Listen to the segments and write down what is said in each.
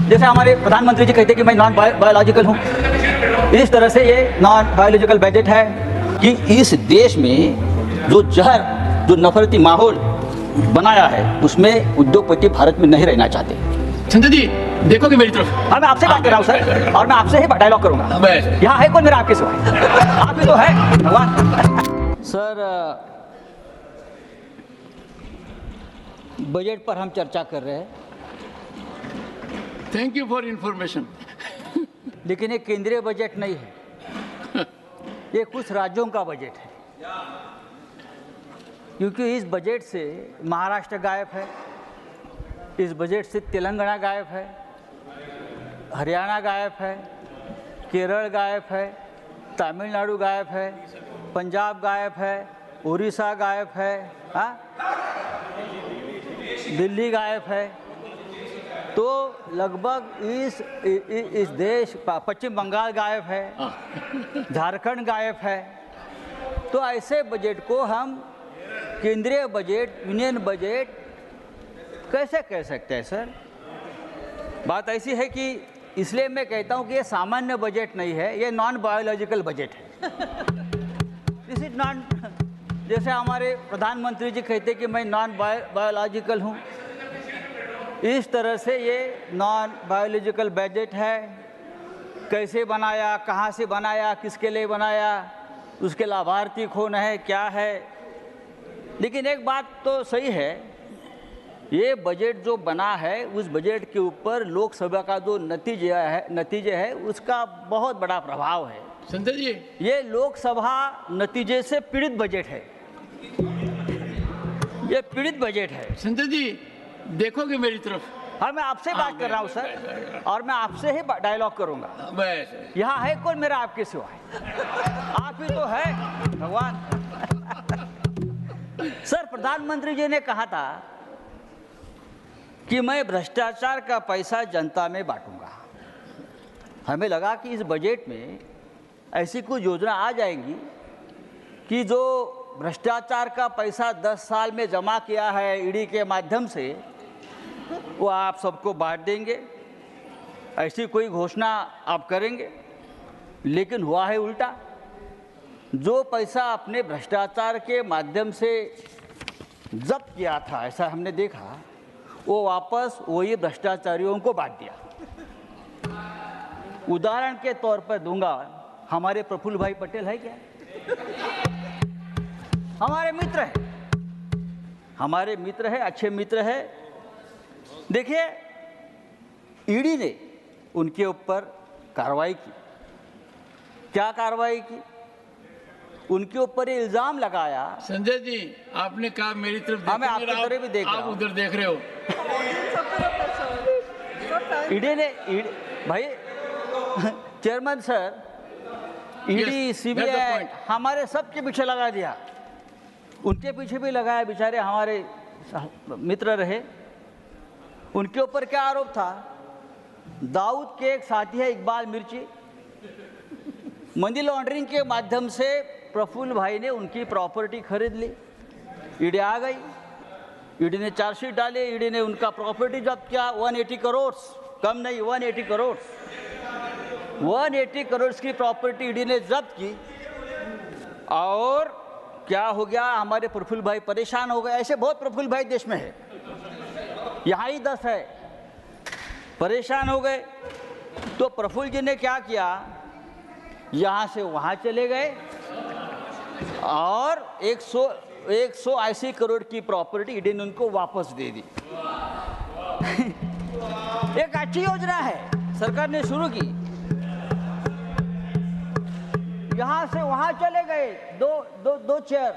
जैसे हमारे प्रधानमंत्री जी कहते हैं कि मैं नॉन बायोलॉजिकल हूँ, इस तरह से ये नॉन बायोलॉजिकल बजट है कि इस देश में जो जहर, जो नफरती माहौल बनाया है, उसमें उद्योगपति भारत में नहीं रहना चाहते। संजय जी देखोगे मेरी तरफ? हाँ, मैं आपसे बात कर रहा हूँ सर, और मैं आपसे ही डायलॉग करूँगा। यहाँ है कौन मेरा आपके सिवाय? आप ही तो है भगवान। सर, बजट पर हम चर्चा कर रहे हैं, थैंक यू फॉर इंफॉर्मेशन। लेकिन ये केंद्रीय बजट नहीं है, ये कुछ राज्यों का बजट है। क्योंकि इस बजट से महाराष्ट्र गायब है, इस बजट से तेलंगाना गायब है, हरियाणा गायब है, केरल गायब है, तमिलनाडु गायब है, पंजाब गायब है, उड़ीसा गायब है, हाँ, दिल्ली गायब है। तो लगभग इस देश, पश्चिम बंगाल गायब है, झारखंड गायब है। तो ऐसे बजट को हम केंद्रीय बजट, यूनियन बजट कैसे कह सकते हैं सर? बात ऐसी है कि इसलिए मैं कहता हूं कि ये सामान्य बजट नहीं है, ये नॉन बायोलॉजिकल बजट है। दिस इज नॉन, जैसे हमारे प्रधानमंत्री जी कहते हैं कि मैं नॉन बायोलॉजिकल हूं, इस तरह से ये नॉन बायोलॉजिकल बजट है। कैसे बनाया, कहाँ से बनाया, किसके लिए बनाया, उसके लाभार्थी कौन है, क्या है। लेकिन एक बात तो सही है, ये बजट जो बना है, उस बजट के ऊपर लोकसभा का जो नतीजे है उसका बहुत बड़ा प्रभाव है। संजय जी, ये लोकसभा नतीजे से पीड़ित बजट है, ये पीड़ित बजट है। संजय जी देखोगे मेरी तरफ? हाँ, मैं आपसे बात कर रहा हूँ सर, और मैं आपसे ही डायलॉग करूँगा। बस यहाँ है कौन मेरा आपके सिवाय? आप ही तो है भगवान। सर, प्रधानमंत्री जी ने कहा था कि मैं भ्रष्टाचार का पैसा जनता में बांटूंगा। हमें लगा कि इस बजट में ऐसी कुछ योजना आ जाएंगी कि जो भ्रष्टाचार का पैसा 10 साल में जमा किया है ईडी के माध्यम से, वो आप सबको बांट देंगे, ऐसी कोई घोषणा आप करेंगे। लेकिन हुआ है उल्टा। जो पैसा आपने भ्रष्टाचार के माध्यम से जब्त किया था, ऐसा हमने देखा, वो वापस वही भ्रष्टाचारियों को बांट दिया। उदाहरण के तौर पर दूंगा, हमारे प्रफुल्ल भाई पटेल है क्या? हमारे मित्र है, हमारे मित्र है, अच्छे मित्र है। देखिए, ईडी ने उनके ऊपर कार्रवाई की। क्या कार्रवाई की? उनके ऊपर ये इल्जाम लगाया। संजय जी आपने कहा मेरी तरफ, हाँ, मैं आपकी तरफ भी देख रहा हूं। आप उधर देख रहे हो। ईडी ने, भाई चेयरमैन सर, ईडी, सीबीआई हमारे सबके पीछे लगा दिया, उनके पीछे भी लगाया। बेचारे हमारे मित्र रहे। उनके ऊपर क्या आरोप था? दाऊद के एक साथी है इकबाल मिर्ची, मनी लॉन्ड्रिंग के माध्यम से प्रफुल्ल भाई ने उनकी प्रॉपर्टी खरीद ली। ईडी आ गई, ईडी ने चार्जशीट डाले, ईडी ने उनका प्रॉपर्टी जब्त किया। 180 करोड़, कम नहीं, 180 करोड़, 180 करोड़ की प्रॉपर्टी ईडी ने जब्त की। और क्या हो गया? हमारे प्रफुल्ल भाई परेशान हो गए। ऐसे बहुत प्रफुल्ल भाई देश में है, यहाँ ही 10 है, परेशान हो गए। तो प्रफुल्ल जी ने क्या किया? यहाँ से वहाँ चले गए और 180 करोड़ की प्रॉपर्टी ईडी ने उनको वापस दे दी। एक अच्छी योजना है, सरकार ने शुरू की। यहाँ से वहाँ चले गए, दो चेयर,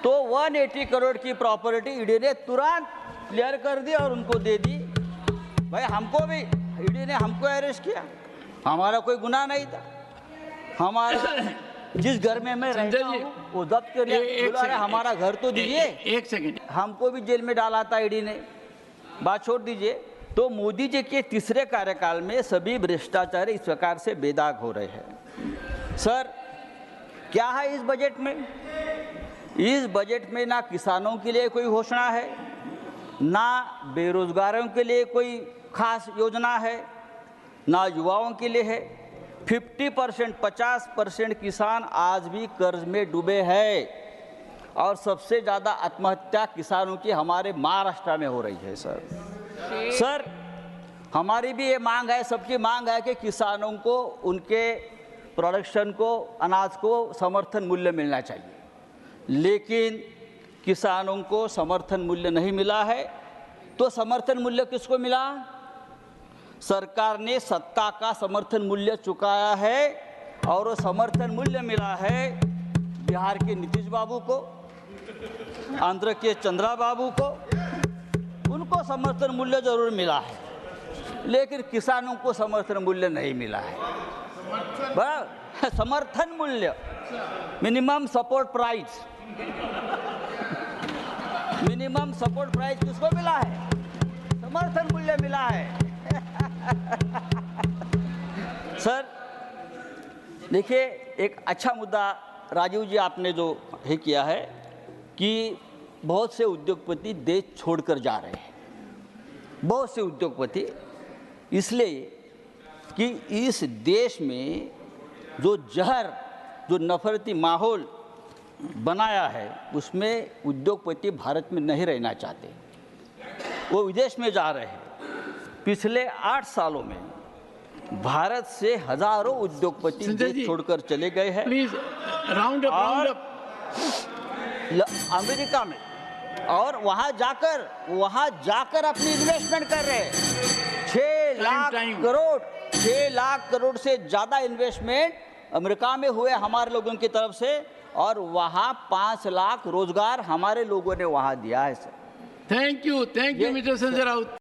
तो 180 करोड़ की प्रॉपर्टी ईडी ने तुरंत क्लियर कर दी और उनको दे दी। भाई हमको भी ईडी ने हमको अरेस्ट किया, हमारा कोई गुनाह नहीं था। हमारा जिस घर में मैं रहता हूँ वो जब्त कर लिया। बुला रहे, हमारा घर तो दीजिए। एक सेकंड, हमको भी जेल में डाला था ईडी ने, बात छोड़ दीजिए। तो मोदी जी के तीसरे कार्यकाल में सभी भ्रष्टाचारी इस प्रकार से बेदाग हो रहे हैं। सर, क्या है इस बजट में? इस बजट में ना किसानों के लिए कोई घोषणा है, ना बेरोजगारों के लिए कोई खास योजना है, ना युवाओं के लिए है। 50%, 50% किसान आज भी कर्ज में डूबे हैं और सबसे ज़्यादा आत्महत्या किसानों की हमारे महाराष्ट्र में हो रही है। सर हमारी भी ये मांग है, सबकी मांग है कि किसानों को उनके प्रोडक्शन को, अनाज को समर्थन मूल्य मिलना चाहिए, लेकिन किसानों को समर्थन मूल्य नहीं मिला है। तो समर्थन मूल्य किसको मिला? सरकार ने सत्ता का समर्थन मूल्य चुकाया है और वो समर्थन मूल्य मिला है बिहार के नीतीश बाबू को, आंध्र के चंद्रा बाबू को। उनको समर्थन मूल्य जरूर मिला है, लेकिन किसानों को समर्थन मूल्य नहीं मिला है। समर्थन मूल्य, minimum support price, minimum support price किसको मिला है? समर्थन मूल्य मिला है। सर देखिए, एक अच्छा मुद्दा राजीव जी आपने जो है किया है कि बहुत से उद्योगपति देश छोड़कर जा रहे हैं। बहुत से उद्योगपति इसलिए कि इस देश में जो जहर, जो नफरती माहौल बनाया है, उसमें उद्योगपति भारत में नहीं रहना चाहते, वो विदेश में जा रहे हैं। पिछले 8 सालों में भारत से हजारों उद्योगपति देश छोड़कर चले गए हैं। प्लीज राउंड अप अमेरिका में, और वहां जाकर अपनी इन्वेस्टमेंट कर रहे हैं। 6 लाख करोड़ से ज़्यादा इन्वेस्टमेंट अमेरिका में हुए हमारे लोगों की तरफ से, और वहाँ 5 लाख रोजगार हमारे लोगों ने वहाँ दिया है। Sir thank you mister Sanjay Raut.